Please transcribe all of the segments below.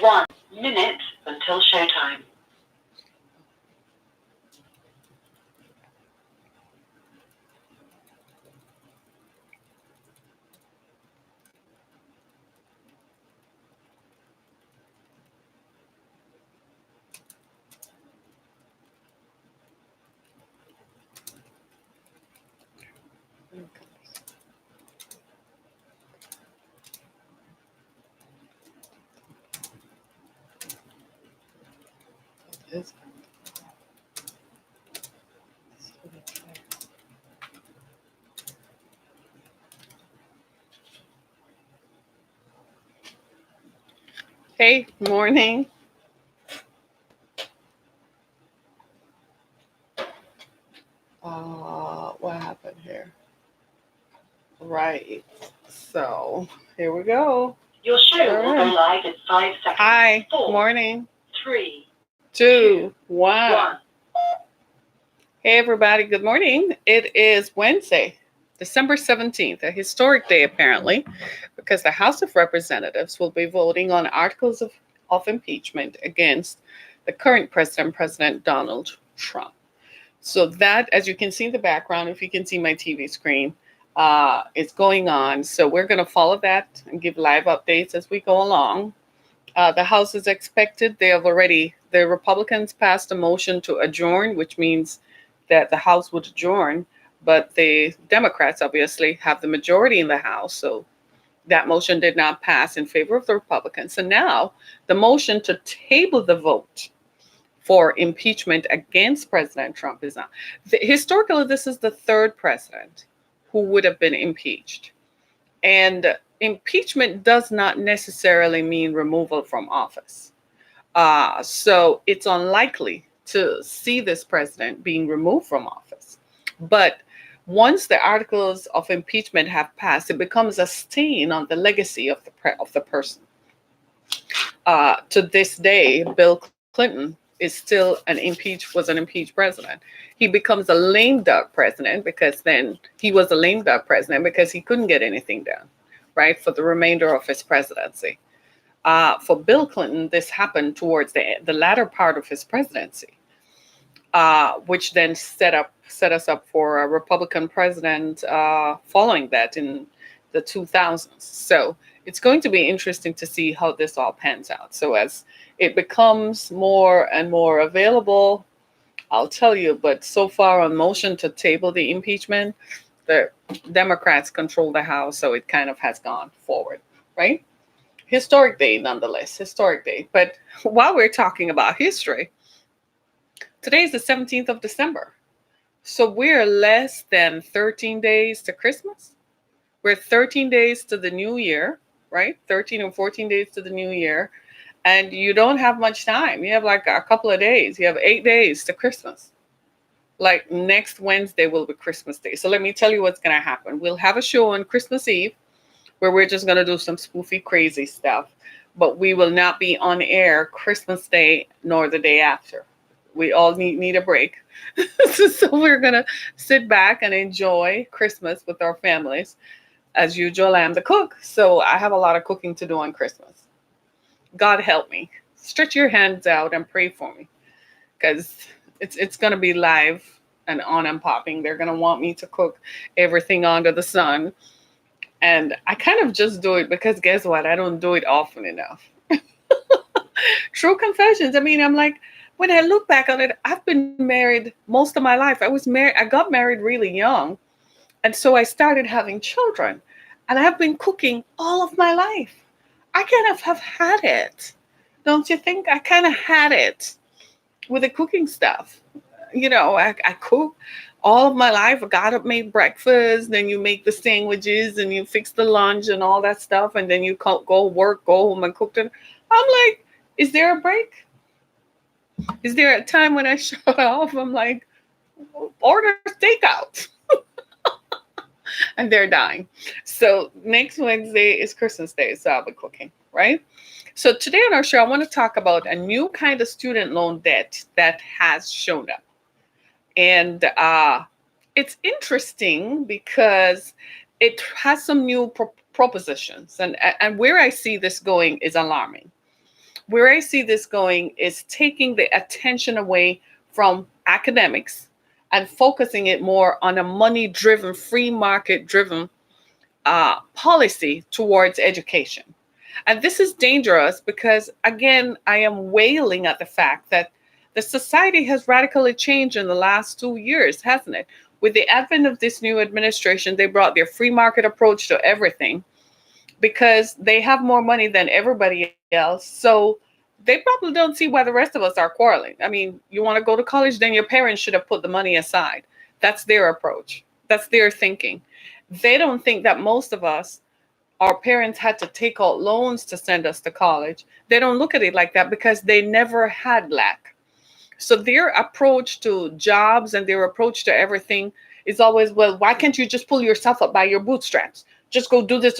1 minute until showtime. Hey, morning. What happened here? Right. So here we go. Your show will go live in 5 seconds. Hi. 4, Morning. 3, 2, 1. 1. Hey, everybody. Good morning. It is Wednesday, December 17th, a historic day, apparently, because the House of Representatives will be voting on articles of impeachment against the current president, President Donald Trump. So that, as you can see in the background, if you can see my TV screen, is going on. So we're going to follow that and give live updates as we go along. The House is expected. The Republicans passed a motion to adjourn, which means that the House would adjourn, but the Democrats obviously have the majority in the House. So that motion did not pass in favor of the Republicans. So now the motion to table the vote for impeachment against President Trump is on. Historically, this is the third president who would have been impeached. And impeachment does not necessarily mean removal from office. So it's unlikely to see this president being removed from office. But once the articles of impeachment have passed, it becomes a stain on the legacy of the person. To this day, Bill Clinton is still was an impeached president. He becomes a lame duck president because then he was a lame duck president because he couldn't get anything done, right, for the remainder of his presidency. For Bill Clinton, this happened towards the latter part of his presidency, which then set us up for a Republican president following that in the 2000s. So it's going to be interesting to see how this all pans out. So as it becomes more and more available, I'll tell you. But so far on motion to table the impeachment, the Democrats control the House, so it kind of has gone forward, right? Historic day, nonetheless, historic day. But while we're talking about history, today is the 17th of December. So we're less than 13 days to Christmas. We're 13 days to the new year, right? 13 or 14 days to the new year. And you don't have much time. You have like a couple of days. You have 8 days to Christmas. Like next Wednesday will be Christmas Day. So let me tell you what's going to happen. We'll have a show on Christmas Eve where we're just going to do some spoofy, crazy stuff. But we will not be on air Christmas Day nor the day after. We all need a break. So we're going to sit back and enjoy Christmas with our families. As usual, I'm the cook, so I have a lot of cooking to do on Christmas. God help me. Stretch your hands out and pray for me, because it's going to be live and on and popping. They're going to want me to cook everything under the sun. And I kind of just do it because guess what? I don't do it often enough. True confessions. I mean, I'm like, when I look back on it, I've been married most of my life. I got married really young. And so I started having children. And I've been cooking all of my life. I kind of have had it. Don't you think? I kind of had it with the cooking stuff. I cook all of my life. I got up, made breakfast, then you make the sandwiches and you fix the lunch and all that stuff. And then you go work, go home and cook them. I'm like, is there a break? Is there a time when I shut off? I'm like, order takeout. And they're dying. So next Wednesday is Christmas Day, so I'll be cooking, right? So today on our show, I want to talk about a new kind of student loan debt that has shown up. And it's interesting because it has some new propositions. And where I see this going is alarming. Where I see this going is taking the attention away from academics and focusing it more on a money driven, free market driven policy towards education. And this is dangerous because, again, I am wailing at the fact that the society has radically changed in the last 2 years, hasn't it? With the advent of this new administration, they brought their free market approach to everything because they have more money than everybody else. So they probably don't see why the rest of us are quarreling. I mean, you want to go to college, then your parents should have put the money aside. That's their approach. That's their thinking. They don't think that most of us, our parents had to take out loans to send us to college. They don't look at it like that because they never had lack. So their approach to jobs and their approach to everything is always, well, why can't you just pull yourself up by your bootstraps? Just go do this.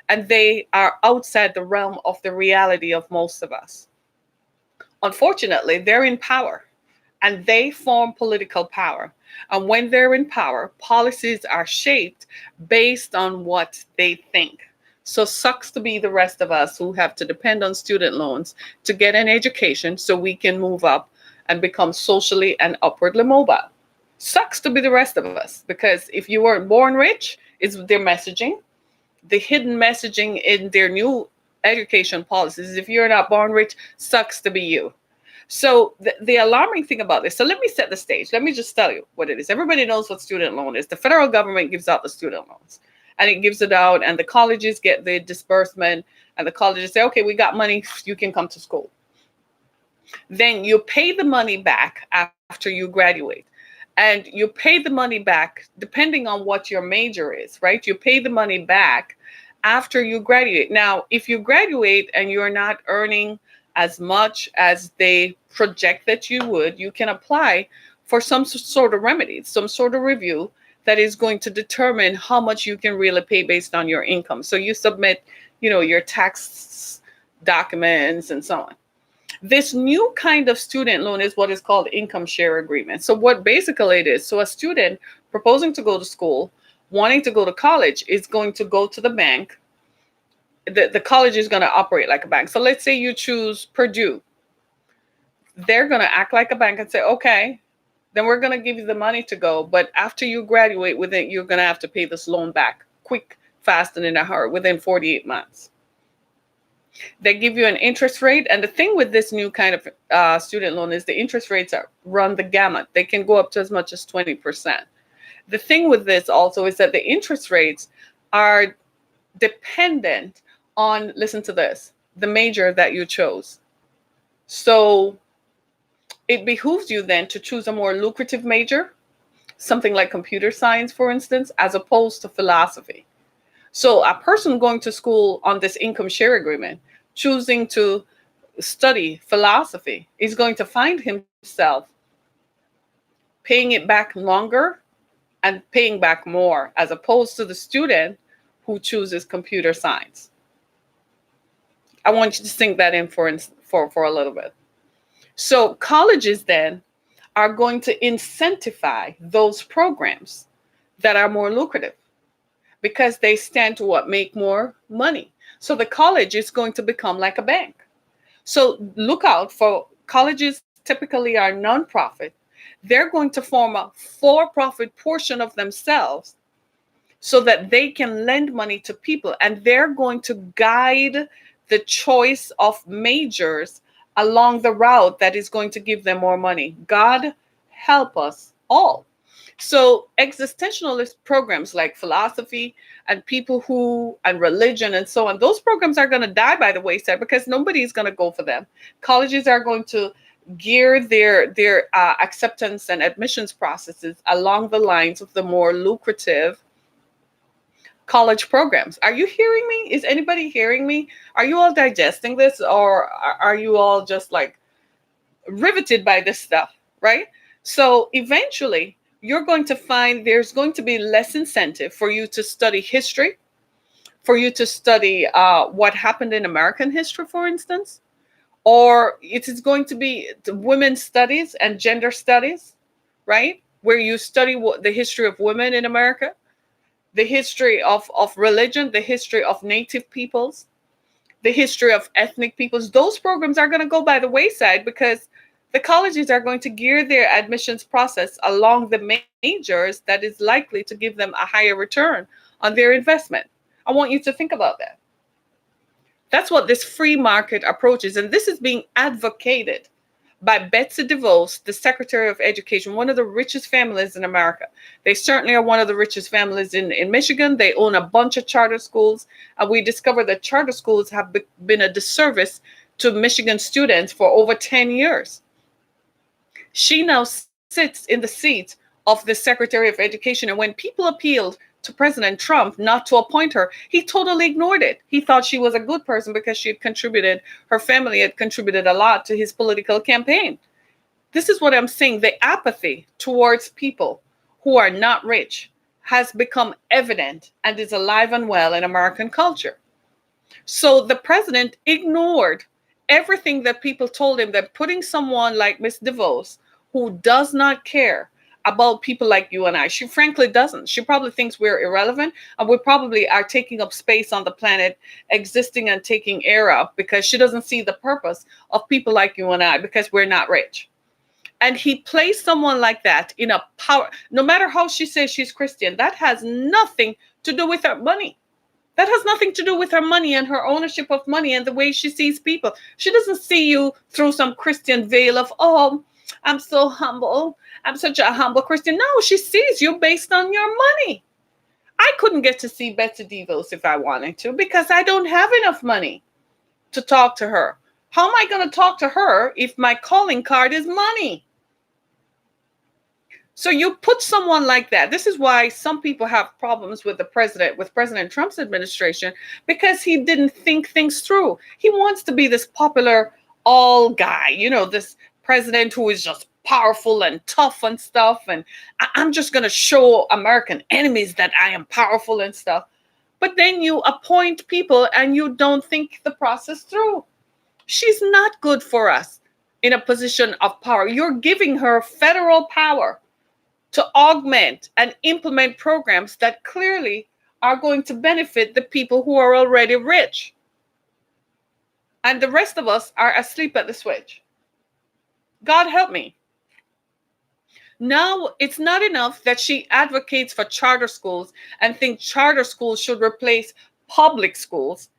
And they are outside the realm of the reality of most of us. Unfortunately, they're in power and they form political power. And when they're in power, policies are shaped based on what they think. So sucks to be the rest of us who have to depend on student loans to get an education so we can move up and become socially and upwardly mobile. Sucks to be the rest of us because if you weren't born rich, is their messaging. The hidden messaging in their new education policies, if you're not born rich, sucks to be you. So the alarming thing about this, so let me set the stage. Let me just tell you what it is. Everybody knows what student loan is. The federal government gives out the student loans and it gives it out and the colleges get the disbursement and the colleges say, okay, we got money, you can come to school. Then you pay the money back after you graduate. And you pay the money back depending on what your major is, right? You pay the money back after you graduate. Now, if you graduate and you're not earning as much as they project that you would, you can apply for some sort of remedy, some sort of review that is going to determine how much you can really pay based on your income. So you submit, your tax documents and so on. This new kind of student loan is what is called income share agreement. So what basically it is, so a student proposing to go to school, wanting to go to college is going to go to the bank. The college is going to operate like a bank. So let's say you choose Purdue. They're going to act like a bank and say, okay, then we're going to give you the money to go. But after you graduate with it, you're going to have to pay this loan back quick, fast, and in a hurry within 48 months. They give you an interest rate. And the thing with this new kind of student loan is the interest rates run the gamut. They can go up to as much as 20%. The thing with this also is that the interest rates are dependent on, listen to this, the major that you chose. So it behooves you then to choose a more lucrative major, something like computer science, for instance, as opposed to philosophy. So a person going to school on this income share agreement, choosing to study philosophy, is going to find himself paying it back longer and paying back more, as opposed to the student who chooses computer science. I want you to sink that in for a little bit. So colleges then are going to incentivize those programs that are more lucrative, because they stand to what? Make more money. So the college is going to become like a bank. So look out for colleges, typically are nonprofit. They're going to form a for-profit portion of themselves so that they can lend money to people. And they're going to guide the choice of majors along the route that is going to give them more money. God help us all. So existentialist programs like philosophy and and religion and so on, those programs are going to die by the wayside because nobody's going to go for them. Colleges are going to gear their acceptance and admissions processes along the lines of the more lucrative college programs. Are you hearing me? Is anybody hearing me? Are you all digesting this, or are you all just like riveted by this stuff, right? So eventually you're going to find there's going to be less incentive for you to study history, for you to study what happened in American history, for instance, or it is going to be women's studies and gender studies, right? Where you study the history of women in America, the history of religion, the history of native peoples. the history of ethnic peoples, those programs are going to go by the wayside because the colleges are going to gear their admissions process along the majors that is likely to give them a higher return on their investment. I want you to think about that. That's what this free market approach is. And this is being advocated by Betsy DeVos, the Secretary of Education, one of the richest families in America. They certainly are one of the richest families in Michigan. They own a bunch of charter schools. And we discovered that charter schools have been a disservice to Michigan students for over 10 years. She now sits in the seat of the Secretary of Education. And when people appealed to President Trump not to appoint her, he totally ignored it. He thought she was a good person because she had contributed, her family had contributed a lot to his political campaign. This is what I'm saying. The apathy towards people who are not rich has become evident and is alive and well in American culture. So the president ignored everything that people told him, that putting someone like Miss DeVos, who does not care about people like you and I. She frankly doesn't. She probably thinks we're irrelevant, and we probably are taking up space on the planet, existing and taking air up, because she doesn't see the purpose of people like you and I, because we're not rich. And he placed someone like that in a power, no matter how she says she's Christian, that has nothing to do with her money. That has nothing to do with her money and her ownership of money and the way she sees people. She doesn't see you through some Christian veil of, oh, I'm so humble. I'm such a humble Christian. No, she sees you based on your money. I couldn't get to see Betsy DeVos if I wanted to because I don't have enough money to talk to her. How am I going to talk to her if my calling card is money? So you put someone like that. This is why some people have problems with with President Trump's administration, because he didn't think things through. He wants to be this popular all guy, this president who is just powerful and tough and stuff. And I'm just going to show American enemies that I am powerful and stuff. But then you appoint people and you don't think the process through. She's not good for us in a position of power. You're giving her federal power to augment and implement programs that clearly are going to benefit the people who are already rich. And the rest of us are asleep at the switch. God help me. Now, it's not enough that she advocates for charter schools and thinks charter schools should replace public schools.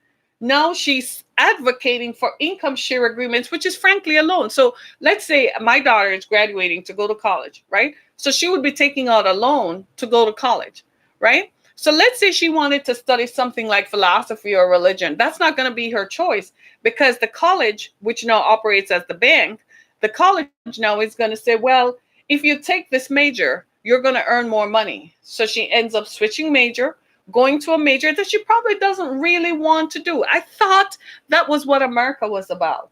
Now she's advocating for income share agreements, which is frankly a loan. So let's say my daughter is graduating to go to college, right? So she would be taking out a loan to go to college, right? So let's say she wanted to study something like philosophy or religion. That's not going to be her choice, because the college, which now operates as the bank, the college now is going to say, well, if you take this major, you're going to earn more money. So she ends up switching major, going to a major that she probably doesn't really want to do. I thought that was what America was about.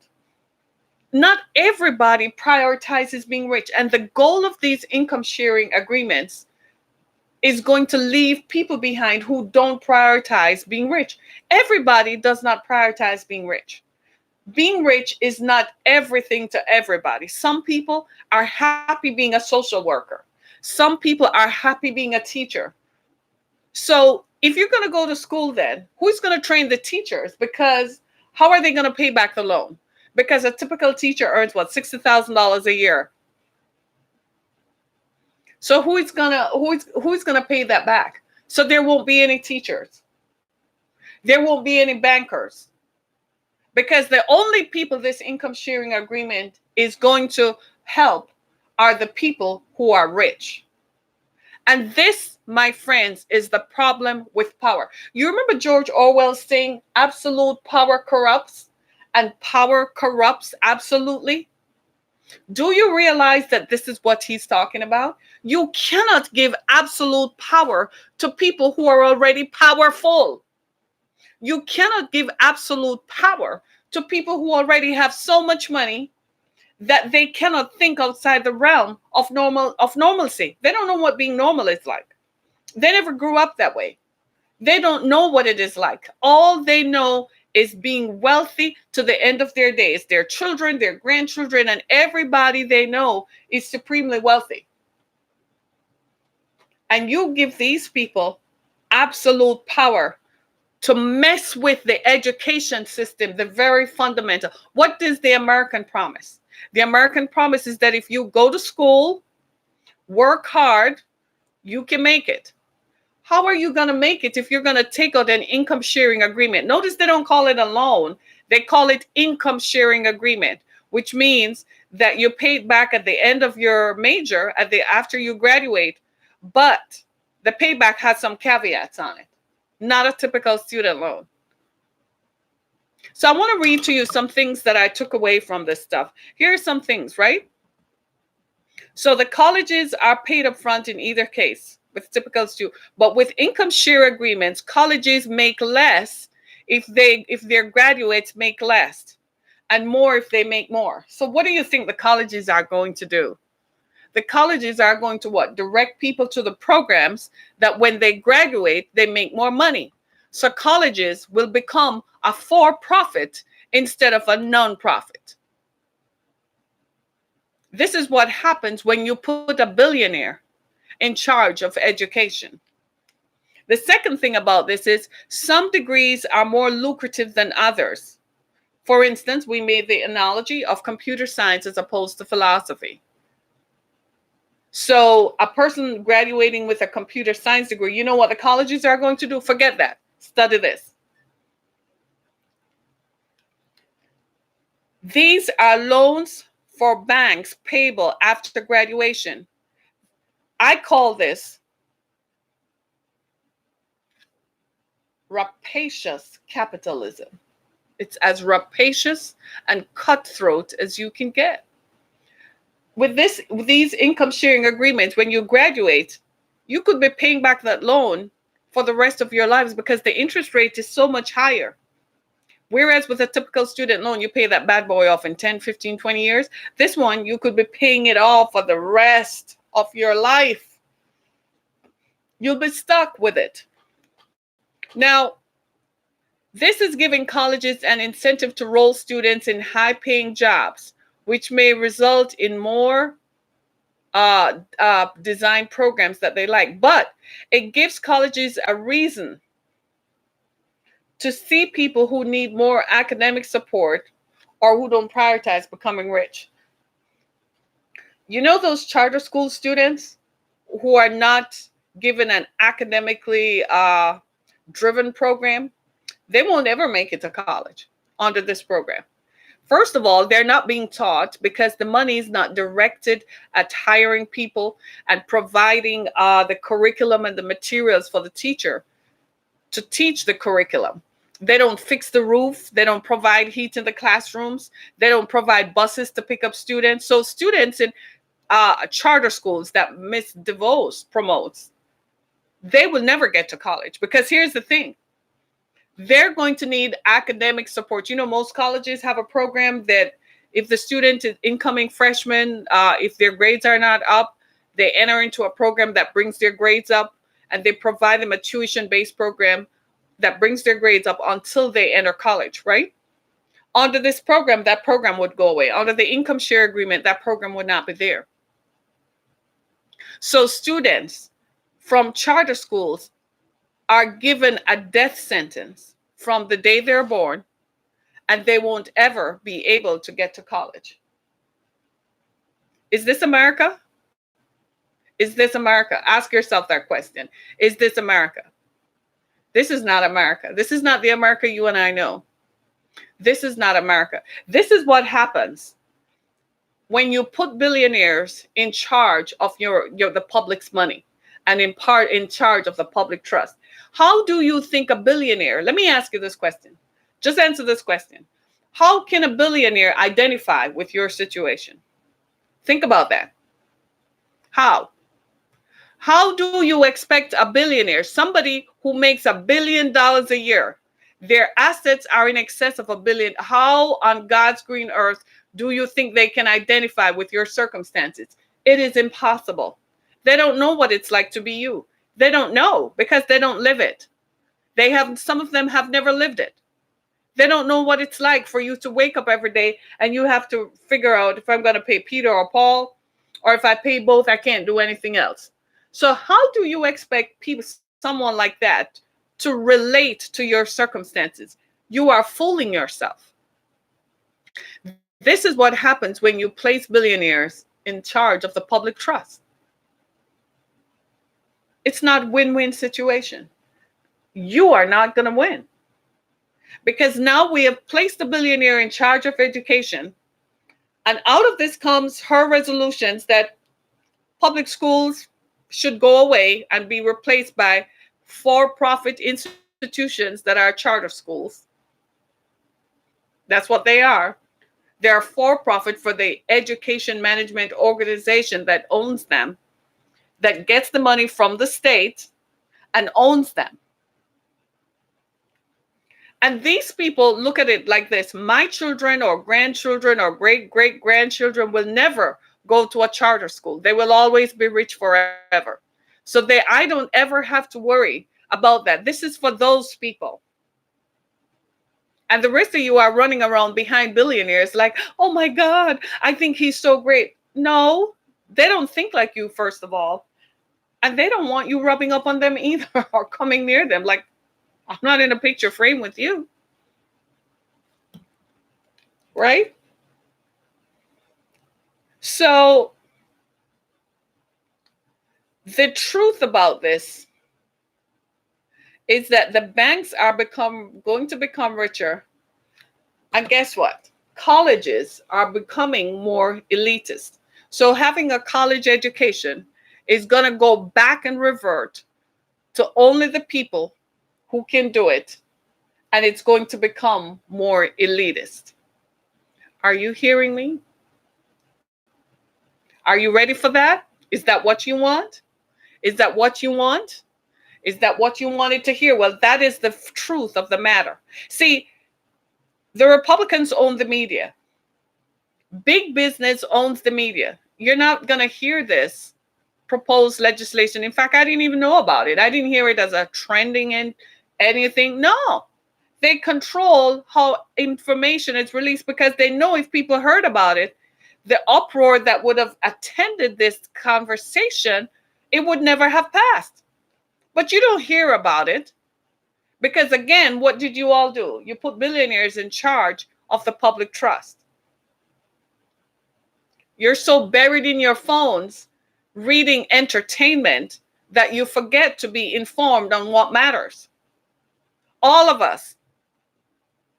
Not everybody prioritizes being rich. And the goal of these income sharing agreements is going to leave people behind who don't prioritize being rich. Everybody does not prioritize being rich. Being rich is not everything to everybody. Some people are happy being a social worker. Some people are happy being a teacher. So if you're going to go to school, then who's going to train the teachers? Because how are they going to pay back the loan? Because a typical teacher earns what, $60,000 a year. So who's gonna pay that back? So there won't be any teachers. There won't be any bankers. Because the only people this income sharing agreement is going to help are the people who are rich. And this, my friends, is the problem with power. You remember George Orwell saying absolute power corrupts, and power corrupts absolutely? Do you realize that this is what he's talking about? You cannot give absolute power to people who are already powerful. You cannot give absolute power to people who already have so much money that they cannot think outside the realm of normalcy. They don't know what being normal is like. They never grew up that way. They don't know what it is like. All they know is being wealthy to the end of their days. Their children, their grandchildren, and everybody they know is supremely wealthy. And you give these people absolute power to mess with the education system, the very fundamental. What is the American promise? The American promise is that if you go to school, work hard, you can make it. How are you going to make it if you're going to take out an income sharing agreement? Notice they don't call it a loan. They call it income sharing agreement, which means that you pay it back at the end of your major, after you graduate, but the payback has some caveats on it. Not a typical student loan. So I want to read to you some things that I took away from this stuff. Here are some things, right? So the colleges are paid up front in either case with typical student, but with income share agreements, colleges make less if their graduates make less, and more if they make more. So what do you think the colleges are going to do? The colleges are going to what? Direct people to the programs that when they graduate, they make more money. So colleges will become a for-profit instead of a non-profit. This is what happens when you put a billionaire in charge of education. The second thing about this is some degrees are more lucrative than others. For instance, we made the analogy of computer science as opposed to philosophy. So a person graduating with a computer science degree, you know what the colleges are going to do? Forget that. Study this. These are loans for banks payable after graduation. I call this rapacious capitalism. It's as rapacious and cutthroat as you can get. With these income sharing agreements, when you graduate, you could be paying back that loan for the rest of your lives because the interest rate is so much higher. Whereas with a typical student loan, you pay that bad boy off in 10, 15, 20 years. This one, you could be paying it off for the rest of your life. You'll be stuck with it. Now, this is giving colleges an incentive to roll students in high-paying jobs, which may result in more design programs that they like. But it gives colleges a reason to see people who need more academic support or who don't prioritize becoming rich. You know those charter school students who are not given an academically driven program? They won't ever make it to college under this program. First of all, they're not being taught because the money is not directed at hiring people and providing the curriculum and the materials for the teacher to teach the curriculum. They don't fix the roof. They don't provide heat in the classrooms. They don't provide buses to pick up students. So students in charter schools that Miss DeVos promotes, they will never get to college because here's the thing. They're going to need academic support. You know, most colleges have a program that if the student is incoming freshman, if their grades are not up, they enter into a program that brings their grades up, and they provide them a tuition-based program that brings their grades up until they enter college, right? Under this program, that program would go away. Under the income share agreement, that program would not be there. So students from charter schools are given a death sentence from the day they're born, and they won't ever be able to get to college. Is this America? Is this America? Ask yourself that question. Is this America? This is not America. This is not the America you and I know. This is not America. This is what happens when you put billionaires in charge of the public's money and in charge of the public trust. How do you think a billionaire, let me ask you this question. Just answer this question. How can a billionaire identify with your situation? Think about that. How? How do you expect a billionaire, somebody who makes $1 billion a year, their assets are in excess of $1 billion. How on God's green earth do you think they can identify with your circumstances? It is impossible. They don't know what it's like to be you. They don't know because they don't live it. Some of them have never lived it. They don't know what it's like for you to wake up every day and you have to figure out if I'm going to pay Peter or Paul, or if I pay both, I can't do anything else. So how do you expect someone like that to relate to your circumstances. You are fooling yourself. This is what happens when you place billionaires in charge of the public trust. It's not a win-win situation. You are not going to win. Because now we have placed a billionaire in charge of education. And out of this comes her resolutions that public schools should go away and be replaced by for-profit institutions that are charter schools. That's what they are. They're for-profit for the education management organization that owns them, that gets the money from the state and owns them. And these people look at it like this: my children or grandchildren or great-great-grandchildren will never go to a charter school. They will always be rich forever. So I don't ever have to worry about that. This is for those people. And the rest of you are running around behind billionaires like, oh my God, I think he's so great. No, they don't think like you, first of all. And they don't want you rubbing up on them either or coming near them. Like, I'm not in a picture frame with you. Right? So the truth about this is that the banks are going to become richer. And guess what? Colleges are becoming more elitist. So having a college education is going to go back and revert to only the people who can do it. And it's going to become more elitist. Are you hearing me? Are you ready for that? Is that what you want? Is that what you want? Is that what you wanted to hear? Well, that is the truth of the matter. See, the Republicans own the media. Big business owns the media. You're not going to hear this proposed legislation. In fact, I didn't even know about it. I didn't hear it as a trending in anything. No, they control how information is released because they know if people heard about it, the uproar that would have attended this conversation, it would never have passed. But you don't hear about it because, again, what did you all do? You put billionaires in charge of the public trust. You're so buried in your phones reading entertainment that you forget to be informed on what matters. All of us.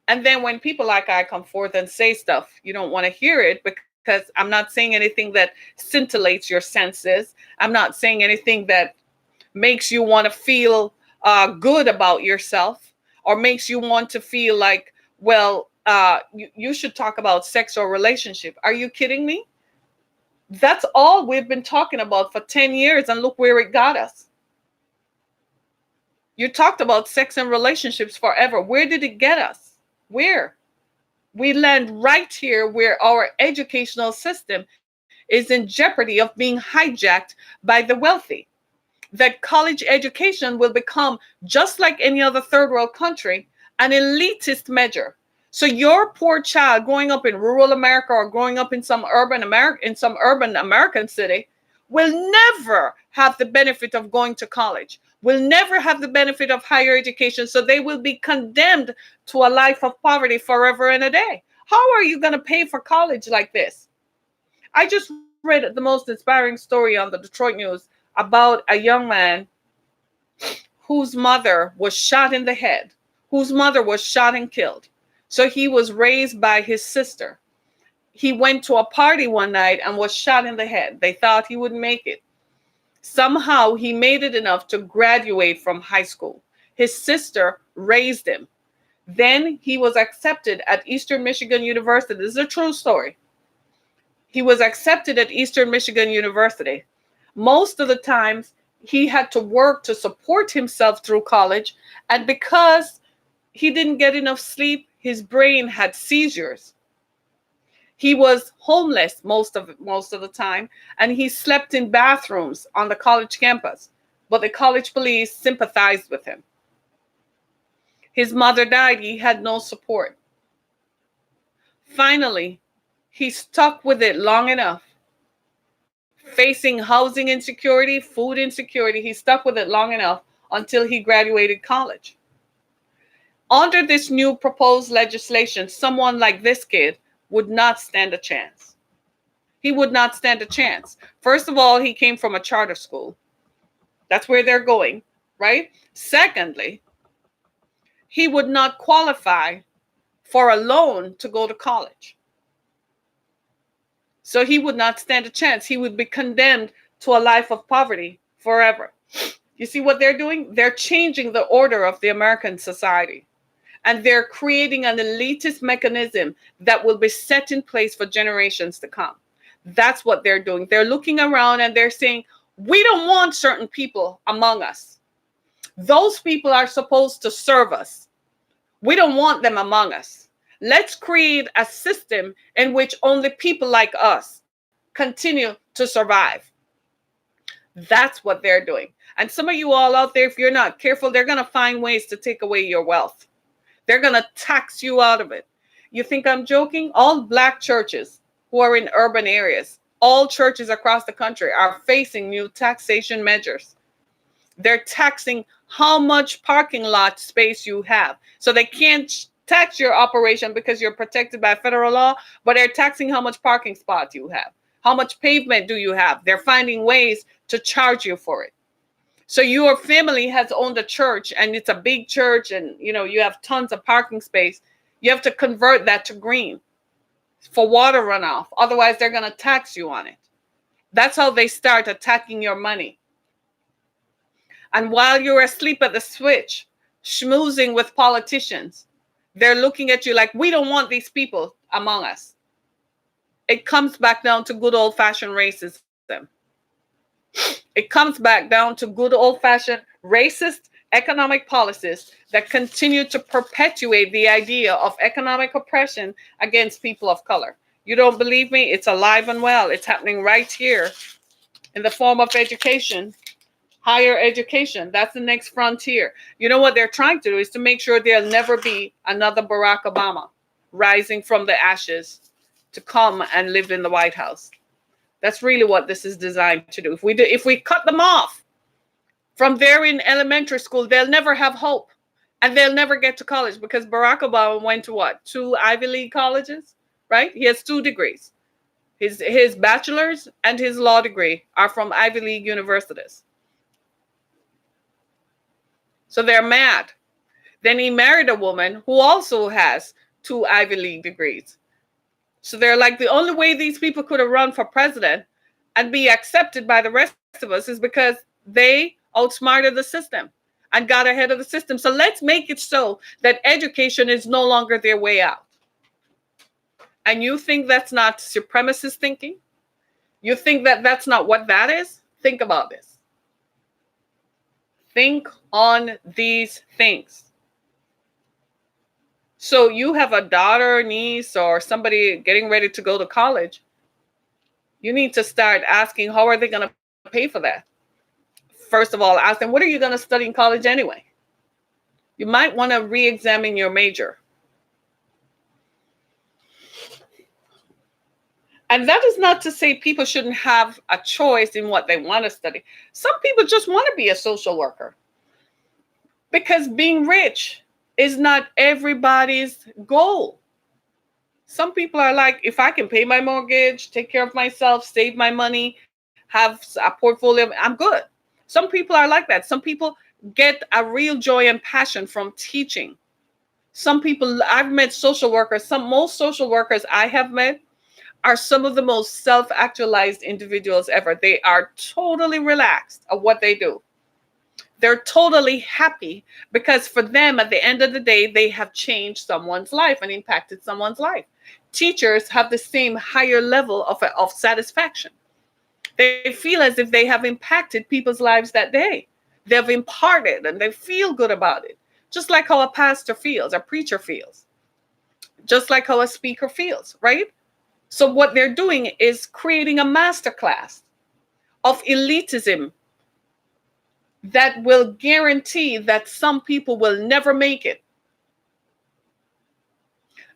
And then when people like I come forth and say stuff, you don't want to hear it because I'm not saying anything that scintillates your senses. I'm not saying anything that makes you want to feel good about yourself or makes you want to feel like, well, you should talk about sex or relationship. Are you kidding me? That's all we've been talking about for 10 years, and look where it got us. You talked about sex and relationships forever. Where did it get us? Where? We land right here where our educational system is in jeopardy of being hijacked by the wealthy. That college education will become, just like any other third world country, an elitist measure. So your poor child growing up in rural America or growing up in some urban American city will never have the benefit of going to college, will never have the benefit of higher education. So they will be condemned to a life of poverty forever and a day. How are you going to pay for college like this? I just read the most inspiring story on the Detroit News about a young man whose mother was shot in the head, whose mother was shot and killed. So he was raised by his sister. He went to a party one night and was shot in the head. They thought he wouldn't make it. Somehow he made it enough to graduate from high school. His sister raised him. Then he was accepted at Eastern Michigan University. This is a true story. He was accepted at Eastern Michigan University. Most of the times he had to work to support himself through college. And because he didn't get enough sleep, his brain had seizures. He was homeless most of the time, and he slept in bathrooms on the college campus. But the college police sympathized with him. His mother died. He had no support. Finally, he stuck with it long enough. Facing housing insecurity, food insecurity, he stuck with it long enough until he graduated college. Under this new proposed legislation, someone like this kid would not stand a chance. He would not stand a chance. First of all, he came from a charter school. That's where they're going, right? Secondly, he would not qualify for a loan to go to college. So he would not stand a chance. He would be condemned to a life of poverty forever. You see what they're doing? They're changing the order of the American society. And they're creating an elitist mechanism that will be set in place for generations to come. That's what they're doing. They're looking around and they're saying, we don't want certain people among us. Those people are supposed to serve us. We don't want them among us. Let's create a system in which only people like us continue to survive. That's what they're doing. And some of you all out there, if you're not careful, they're going to find ways to take away your wealth. They're going to tax you out of it. You think I'm joking? All Black churches who are in urban areas, all churches across the country are facing new taxation measures. They're taxing how much parking lot space you have. So they can't tax your operation because you're protected by federal law, but they're taxing how much parking spot you have. How much pavement do you have? They're finding ways to charge you for it. So your family has owned a church and it's a big church and you have tons of parking space. You have to convert that to green for water runoff. Otherwise, they're going to tax you on it. That's how they start attacking your money. And while you're asleep at the switch, schmoozing with politicians, they're looking at you like, we don't want these people among us. It comes back down to good old-fashioned racism. It comes back down to good old-fashioned racist economic policies that continue to perpetuate the idea of economic oppression against people of color. You don't believe me? It's alive and well. It's happening right here in the form of education, higher education. That's the next frontier. You know what they're trying to do is to make sure there'll never be another Barack Obama rising from the ashes to come and live in the White House. That's really what this is designed to do. If we cut them off from there in elementary school, they'll never have hope. And they'll never get to college because Barack Obama went to what? 2 Ivy League colleges, right? He has 2 degrees. His bachelor's and his law degree are from Ivy League universities. So they're mad. Then he married a woman who also has 2 Ivy League degrees. So they're like, the only way these people could have run for president and be accepted by the rest of us is because they outsmarted the system and got ahead of the system. So let's make it so that education is no longer their way out. And you think that's not supremacist thinking? You think that that's not what that is? Think about this. Think on these things. So you have a daughter, niece, or somebody getting ready to go to college. You need to start asking, how are they going to pay for that? First of all, ask them, what are you going to study in college anyway? You might want to re-examine your major. And that is not to say people shouldn't have a choice in what they want to study. Some people just want to be a social worker. Because being rich is not everybody's goal. Some people are like, if I can pay my mortgage, take care of myself, save my money, have a portfolio, I'm good. Some people are like that. Some people get a real joy and passion from teaching. Some people, I've met social workers, most social workers I have met are some of the most self-actualized individuals ever. They are totally relaxed at what they do. They're totally happy because for them, at the end of the day, they have changed someone's life and impacted someone's life. Teachers have the same higher level of satisfaction. They feel as if they have impacted people's lives that day. They've imparted and they feel good about it. Just like how a pastor feels, a preacher feels. Just like how a speaker feels, right? So what they're doing is creating a masterclass of elitism that will guarantee that some people will never make it.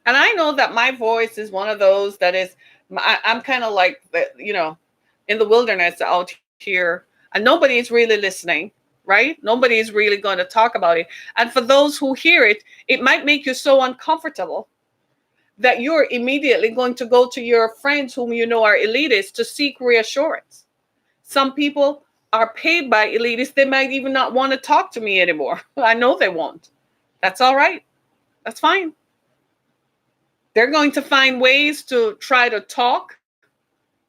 And I know that my voice is one of those that is, I'm kind of like, in the wilderness out here, and nobody is really listening. right? Nobody is really going to talk about it. And for those who hear it, it might make you so uncomfortable that you're immediately going to go to your friends whom you know are elitists to seek reassurance. Some people are paid by elitists. They might even not want to talk to me anymore. I know they won't. That's all right. That's fine. They're going to find ways to try to talk.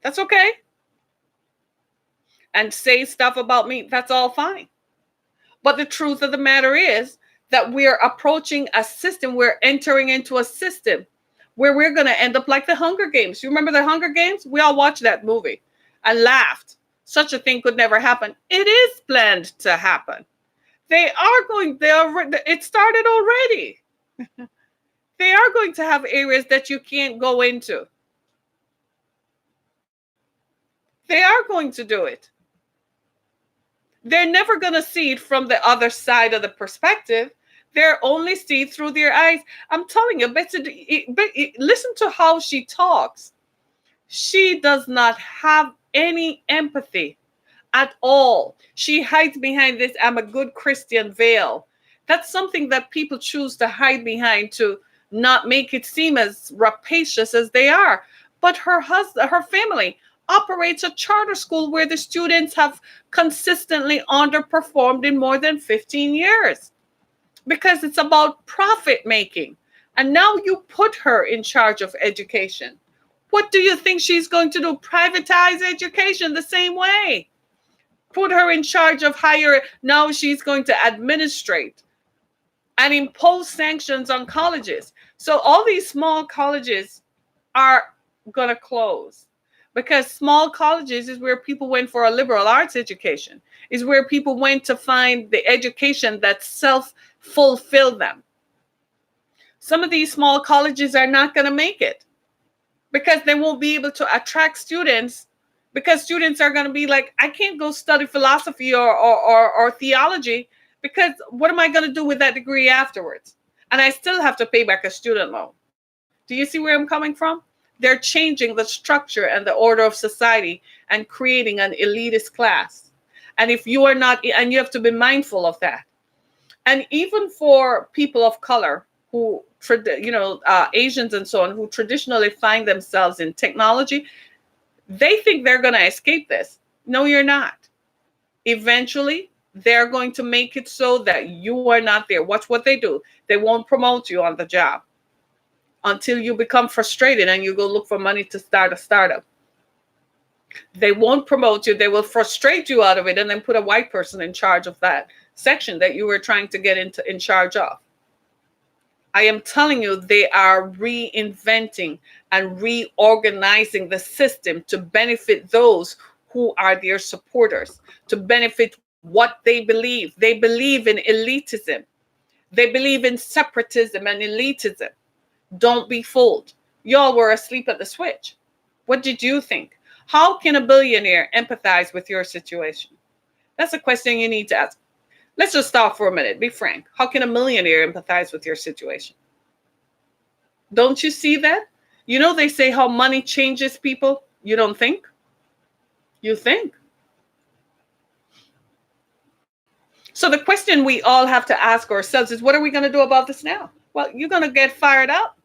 That's okay. And say stuff about me. That's all fine. But the truth of the matter is that we're approaching a system, we're entering into a system where we're going to end up like the Hunger Games. You remember the Hunger Games? We all watched that movie and laughed. Such a thing could never happen. It is planned to happen. It started already. They are going to have areas that you can't go into. They are going to do it. They're never going to see it from the other side of the perspective. They're only see through their eyes. I'm telling you, Betsy, listen to how she talks. She does not have any empathy at all. She hides behind this "I'm a good Christian" veil. That's something that people choose to hide behind to not make it seem as rapacious as they are. But her family operates a charter school where the students have consistently underperformed in more than 15 years because it's about profit making. And now you put her in charge of education. What do you think she's going to do? Privatize education the same way. Put her in charge of higher. Now she's going to administrate and impose sanctions on colleges. So all these small colleges are going to close because small colleges is where people went for a liberal arts education, is where people went to find the education that self-fulfilled them. Some of these small colleges are not going to make it because they won't be able to attract students, because students are going to be like, I can't go study philosophy or theology, because what am I going to do with that degree afterwards? And I still have to pay back a student loan. Do you see where I'm coming from? They're changing the structure and the order of society and creating an elitist class. And if you are not, and you have to be mindful of that. And even for people of color who, Asians and so on, who traditionally find themselves in technology, they think they're going to escape this. No, you're not. Eventually, they're going to make it so that you are not there. Watch what they do. They won't promote you on the job until you become frustrated and you go look for money to start a startup. They won't promote you. They will frustrate you out of it and then put a white person in charge of that section that you were trying to get in charge of. I am telling you, they are reinventing and reorganizing the system to benefit those who are their supporters, to benefit what they believe. They believe in elitism. They believe in separatism and elitism. Don't be fooled. Y'all were asleep at the switch. What did you think? How can a billionaire empathize with your situation? That's a question you need to ask. Let's just stop for a minute. Be frank. How can a millionaire empathize with your situation? Don't you see that? You know, they say how money changes people. You don't think? You think. So the question we all have to ask ourselves is, what are we going to do about this now? Well, you're going to get fired up.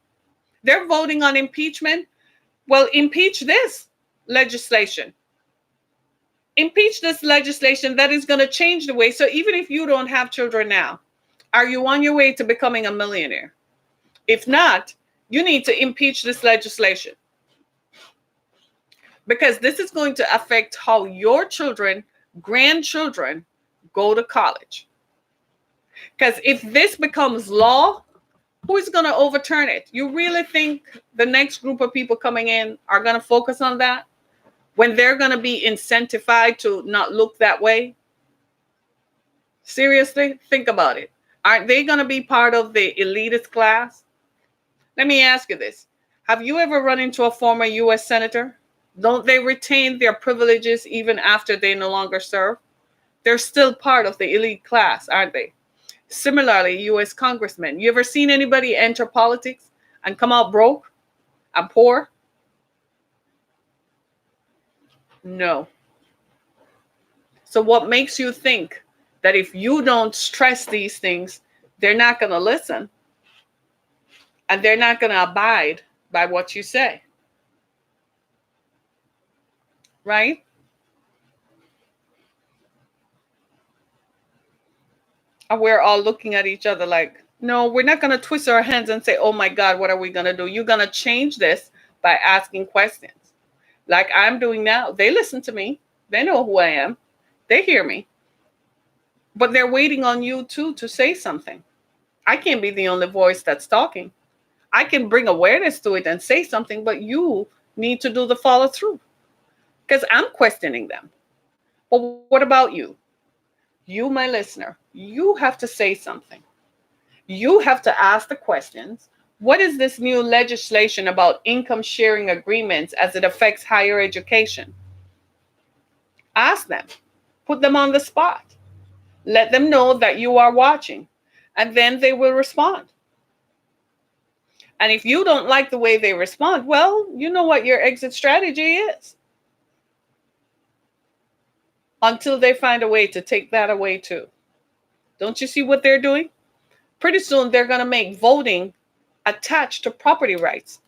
They're voting on impeachment. Well, impeach this legislation. Impeach this legislation that is going to change the way. So even if you don't have children now, are you on your way to becoming a millionaire? If not, you need to impeach this legislation, because this is going to affect how your children, grandchildren, go to college. Because if this becomes law, who is going to overturn it? You really think the next group of people coming in are going to focus on that when they're going to be incentivized to not look that way? Seriously, think about it. Aren't they going to be part of the elitist class? Let me ask you this. Have you ever run into a former U.S. senator? Don't they retain their privileges even after they no longer serve? They're still part of the elite class, aren't they? Similarly, U.S. congressmen. You ever seen anybody enter politics and come out broke and poor? No. So what makes you think that if you don't stress these things, they're not going to listen and they're not going to abide by what you say. Right? And we're all looking at each other like, no, we're not going to twist our hands and say, oh my God, what are we going to do? You're going to change this by asking questions like I'm doing now. They listen to me. They know who I am. They hear me. But they're waiting on you too to say something. I can't be the only voice that's talking. I can bring awareness to it and say something, but you need to do the follow through because I'm questioning them. But what about you? You, my listener, you have to say something. You have to ask the questions. What is this new legislation about income sharing agreements as it affects higher education? Ask them. Put them on the spot. Let them know that you are watching, and then they will respond. And if you don't like the way they respond, well, you know what your exit strategy is. Until they find a way to take that away too. Don't you see what they're doing? Pretty soon they're going to make voting attached to property rights.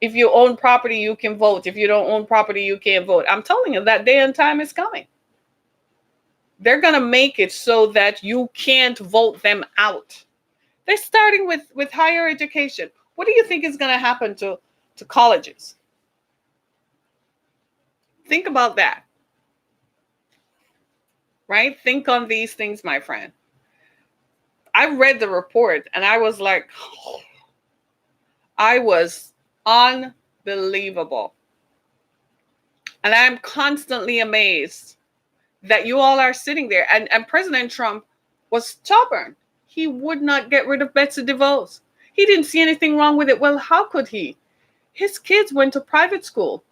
If you own property, you can vote. If you don't own property, you can't vote. I'm telling you, that day and time is coming. They're going to make it so that you can't vote them out. They're starting with higher education. What do you think is going to happen to colleges? Think about that. Right? Think on these things, my friend. I read the report and I was like, oh, I was unbelievable. And I'm constantly amazed that you all are sitting there. And President Trump was stubborn. He would not get rid of Betsy DeVos. He didn't see anything wrong with it. Well, how could he? His kids went to private school.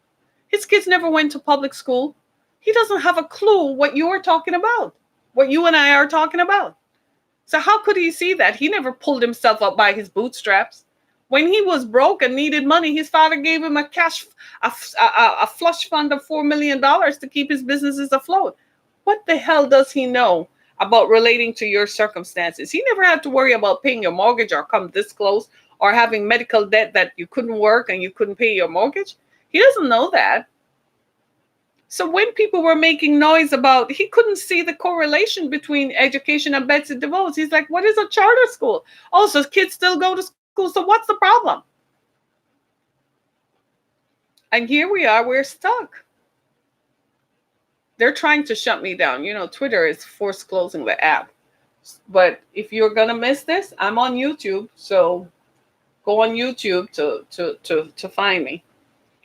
His kids never went to public school. He doesn't have a clue what you're talking about, what you and I are talking about. So how could he see that? He never pulled himself up by his bootstraps. When he was broke and needed money, his father gave him a flush fund of $4 million to keep his businesses afloat. What the hell does he know about relating to your circumstances? He never had to worry about paying your mortgage or come this close or having medical debt that you couldn't work and you couldn't pay your mortgage. He doesn't know that. So when people were making noise about, he couldn't see the correlation between education and Betsy DeVos. He's like, what is a charter school? Oh, so kids still go to school. So what's the problem? And here we are, we're stuck. They're trying to shut me down. You know, Twitter is forced closing the app. But if you're going to miss this, I'm on YouTube. So go on YouTube to find me.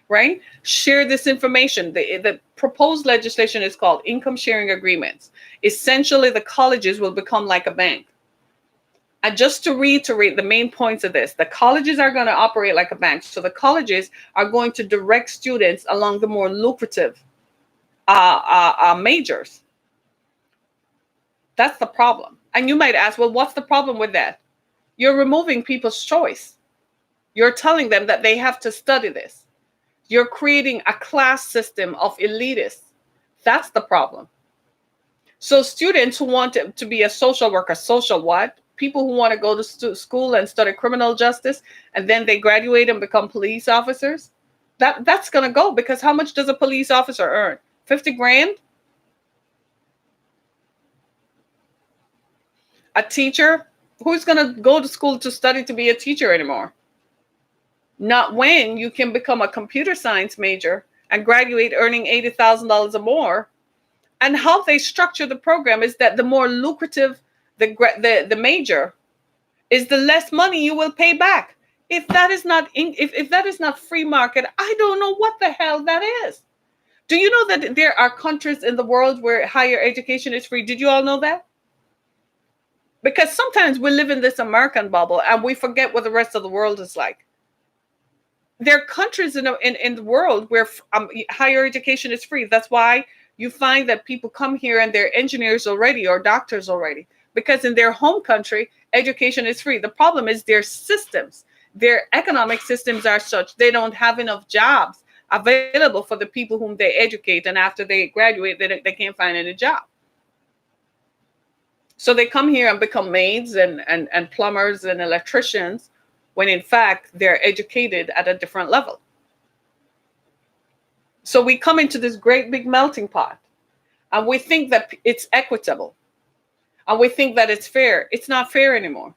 Right? Share this information. The proposed legislation is called income sharing agreements. Essentially, the colleges will become like a bank. And just to reiterate the main points of this, the colleges are going to operate like a bank. So the colleges are going to direct students along the more lucrative majors. That's the problem. And you might ask, well, what's the problem with that? You're removing people's choice. You're telling them that they have to study this. You're creating a class system of elitists. That's the problem. So students who want to be a social worker, social what? People who want to go to school and study criminal justice, and then they graduate and become police officers, that's going to go, because how much does a police officer earn? 50 grand? A teacher? Who's going to go to school to study to be a teacher anymore? Not when you can become a computer science major and graduate earning $80,000 or more. And how they structure the program is that the more lucrative the major is, the less money you will pay back. If that is not if that is not free market, I don't know what the hell that is. Do you know that there are countries in the world where higher education is free? Did you all know that? Because sometimes we live in this American bubble and we forget what the rest of the world is like. There are countries in the world where higher education is free. That's why you find that people come here and they're engineers already or doctors already, because in their home country, education is free. The problem is their systems, their economic systems are such they don't have enough jobs available for the people whom they educate. And after they graduate, they can't find any job. So they come here and become maids and plumbers and electricians when in fact they're educated at a different level. So we come into this great big melting pot and we think that it's equitable and we think that it's fair. It's not fair anymore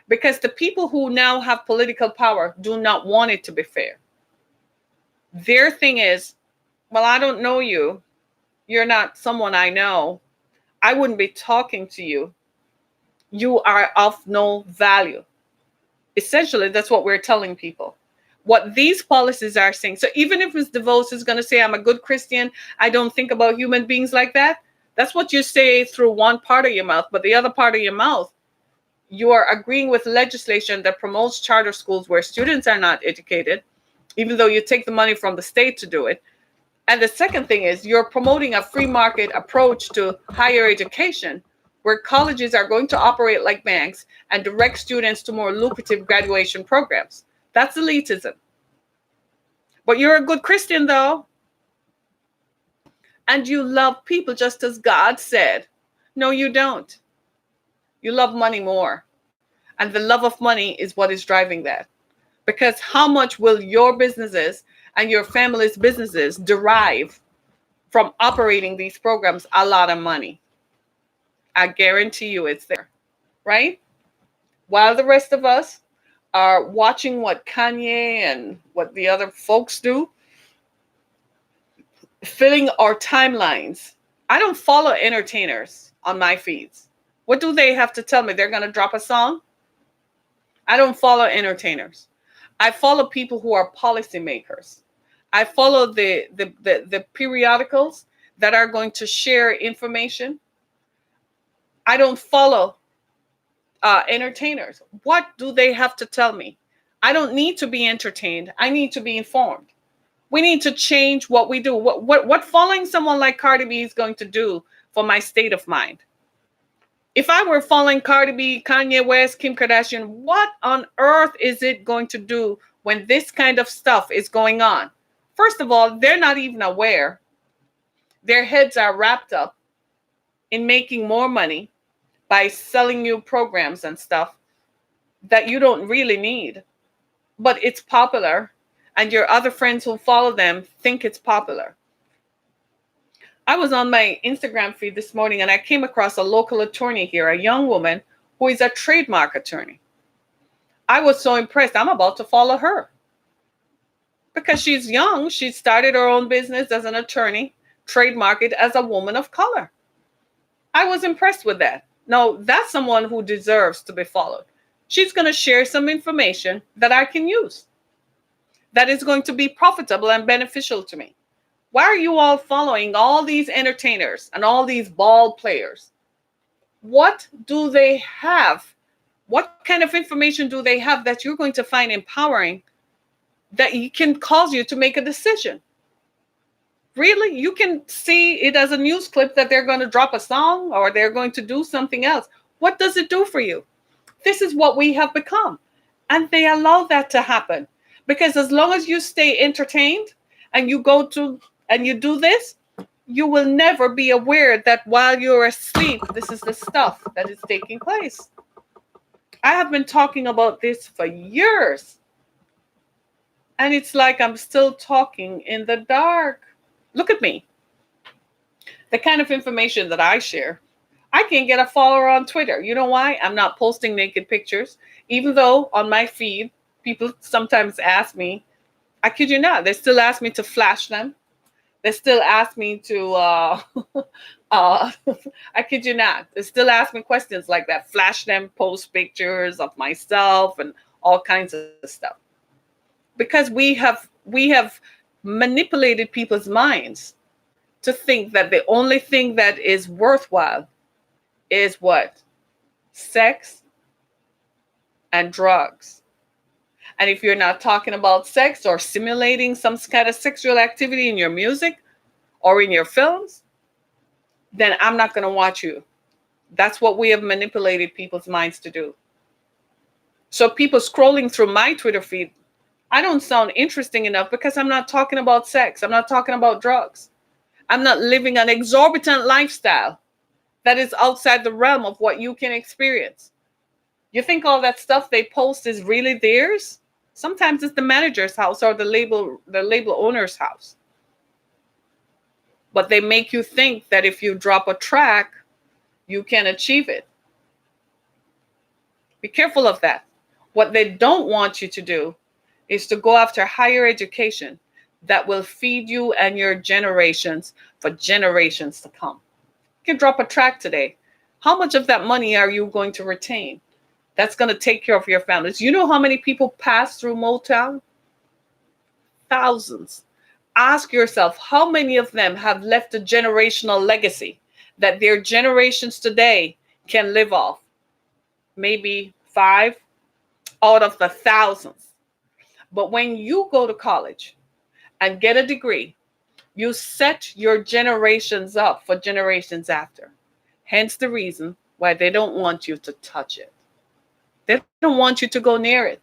because the people who now have political power do not want it to be fair. Their thing is, well, I don't know you. You're not someone I know. I wouldn't be talking to you. You are of no value. Essentially, that's what we're telling people. What these policies are saying. So even if Ms. DeVos is going to say, I'm a good Christian, I don't think about human beings like that. That's what you say through one part of your mouth. But the other part of your mouth, you are agreeing with legislation that promotes charter schools where students are not educated, even though you take the money from the state to do it. And the second thing is you're promoting a free market approach to higher education where colleges are going to operate like banks and direct students to more lucrative graduation programs. That's elitism. But you're a good Christian, though. And you love people just as God said. No, you don't. You love money more. And the love of money is what is driving that. Because how much will your businesses and your family's businesses derive from operating these programs? A lot of money. I guarantee you it's there, right? While the rest of us are watching what Kanye and what the other folks do, filling our timelines. I don't follow entertainers on my feeds. What do they have to tell me? They're going to drop a song? I don't follow entertainers. I follow people who are policymakers. I follow the periodicals that are going to share information. I don't follow entertainers. What do they have to tell me? I don't need to be entertained. I need to be informed. We need to change what we do. What following someone like Cardi B is going to do for my state of mind? If I were following Cardi B, Kanye West, Kim Kardashian, what on earth is it going to do when this kind of stuff is going on? First of all, they're not even aware. Their heads are wrapped up in making more money by selling you programs and stuff that you don't really need. But it's popular, and your other friends who follow them think it's popular. I was on my Instagram feed this morning and I came across a local attorney here, a young woman who is a trademark attorney. I was so impressed. I'm about to follow her because she's young. She started her own business as an attorney, trademarked as a woman of color. I was impressed with that. Now, that's someone who deserves to be followed. She's going to share some information that I can use that is going to be profitable and beneficial to me. Why are you all following all these entertainers and all these ball players? What do they have? What kind of information do they have that you're going to find empowering that can cause you to make a decision? Really? You can see it as a news clip that they're going to drop a song or they're going to do something else. What does it do for you? This is what we have become. And they allow that to happen. Because as long as you stay entertained and you go to and you do this, you will never be aware that while you're asleep, this is the stuff that is taking place. I have been talking about this for years. And it's like I'm still talking in the dark. Look at me. The kind of information that I share, I can't get a follower on Twitter. You know why? I'm not posting naked pictures. Even though on my feed, people sometimes ask me, I kid you not, they still ask me to flash them. They still ask me to, I kid you not, they still ask me questions like that, flash them, post pictures of myself and all kinds of stuff. Because we have manipulated people's minds to think that the only thing that is worthwhile is what? Sex and drugs. And if you're not talking about sex or simulating some kind of sexual activity in your music or in your films, then I'm not going to watch you. That's what we have manipulated people's minds to do. So people scrolling through my Twitter feed, I don't sound interesting enough because I'm not talking about sex. I'm not talking about drugs. I'm not living an exorbitant lifestyle that is outside the realm of what you can experience. You think all that stuff they post is really theirs? Sometimes it's the manager's house or the label owner's house. But they make you think that if you drop a track, you can achieve it. Be careful of that. What they don't want you to do is to go after higher education that will feed you and your generations for generations to come. You can drop a track today. How much of that money are you going to retain? That's going to take care of your families. You know how many people pass through Motown? Thousands. Ask yourself, how many of them have left a generational legacy that their generations today can live off? Maybe 5 out of the thousands. But when you go to college and get a degree, you set your generations up for generations after. Hence the reason why they don't want you to touch it. They don't want you to go near it.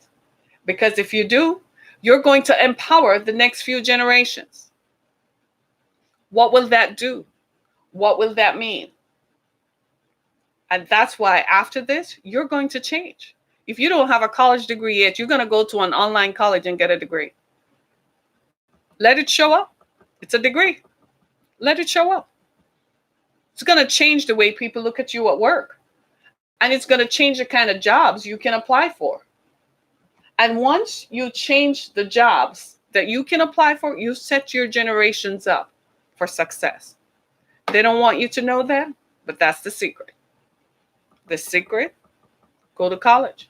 Because if you do, you're going to empower the next few generations. What will that do? What will that mean? And that's why after this, you're going to change. If you don't have a college degree yet, you're going to go to an online college and get a degree. Let it show up. It's a degree. Let it show up. It's going to change the way people look at you at work. And it's going to change the kind of jobs you can apply for. And once you change the jobs that you can apply for, you set your generations up for success. They don't want you to know that, but that's the secret. The secret, go to college.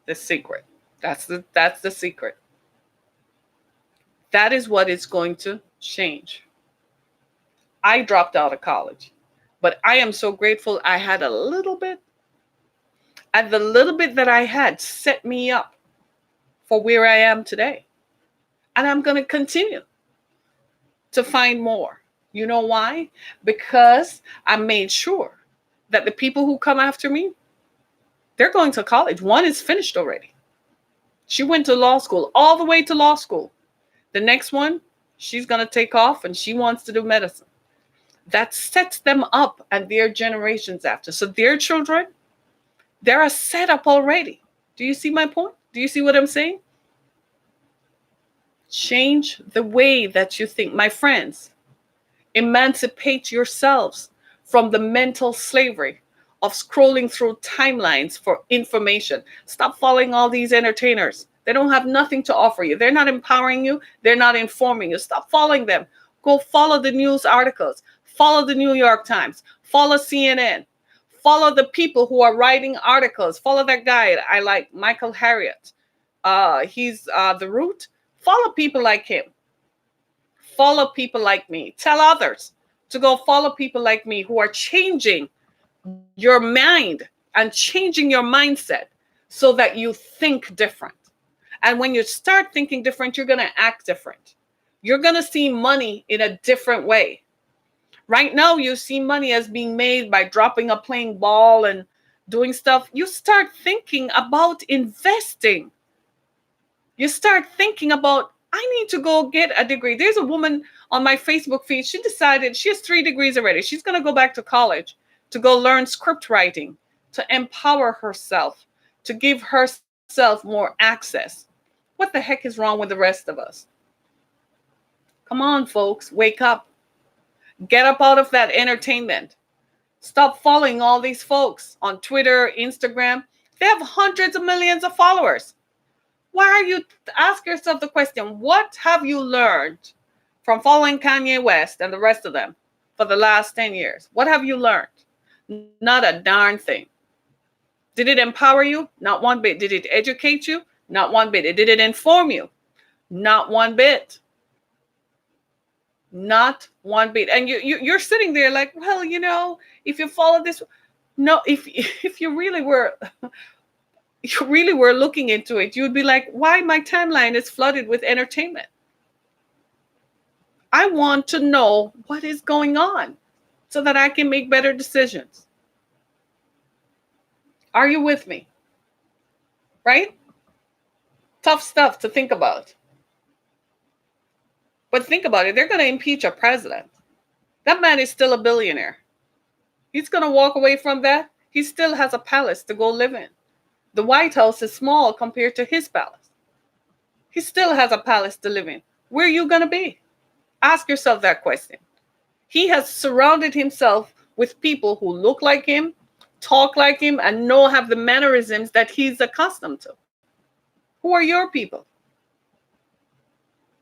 The secret. That's the secret. That is what is going to change. I dropped out of college, but I am so grateful I had a little bit. And the little bit that I had set me up for where I am today. And I'm going to continue to find more. You know why? Because I made sure that the people who come after me, they're going to college. One is finished already. She went to law school, all the way to law school. The next one, she's going to take off and she wants to do medicine. That sets them up and their generations after. So their children, they're a setup already. Do you see my point? Do you see what I'm saying? Change the way that you think. My friends, emancipate yourselves from the mental slavery of scrolling through timelines for information. Stop following all these entertainers. They don't have nothing to offer you. They're not empowering you. They're not informing you. Stop following them. Go follow the news articles. Follow the New York Times. Follow CNN. Follow the people who are writing articles. Follow that guy I like, Michael Harriot. He's The Root. Follow people like him. Follow people like me. Tell others to go follow people like me who are changing your mind and changing your mindset so that you think different. And when you start thinking different, you're going to act different. You're going to see money in a different way. Right now, you see money as being made by dropping a playing ball and doing stuff. You start thinking about investing. You start thinking about, I need to go get a degree. There's a woman on my Facebook feed. She decided she has 3 degrees already. She's going to go back to college to go learn script writing, to empower herself, to give herself more access. What the heck is wrong with the rest of us? Come on, folks, wake up. Get up out of that entertainment. Stop following all these folks on Twitter, Instagram. They have hundreds of millions of followers. Why are you, ask yourself the question, what have you learned from following Kanye West and the rest of them for the last 10 years? What have you learned? Not a darn thing. Did it empower you? Not one bit. Did it educate you? Not one bit. Did it inform you? Not one bit. Not one bit. And you're sitting there like, well, you know, if you follow this, no, if you really were looking into it, you'd be like, why my timeline is flooded with entertainment? I want to know what is going on so that I can make better decisions. Are you with me? Right? Tough stuff to think about. But think about it. They're going to impeach a president. That man is still a billionaire. He's going to walk away from that. He still has a palace to go live in. The White House is small compared to his palace. He still has a palace to live in. Where are you going to be? Ask yourself that question. He has surrounded himself with people who look like him, talk like him, and have the mannerisms that he's accustomed to. Who are your people?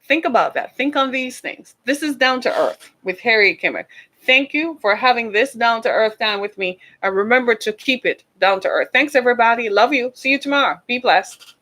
Think about that. Think on these things. This is Down to Earth with Harriet Kimmer. Thank you for having this Down to Earth time with me. And remember to keep it down to earth. Thanks, everybody. Love you. See you tomorrow. Be blessed.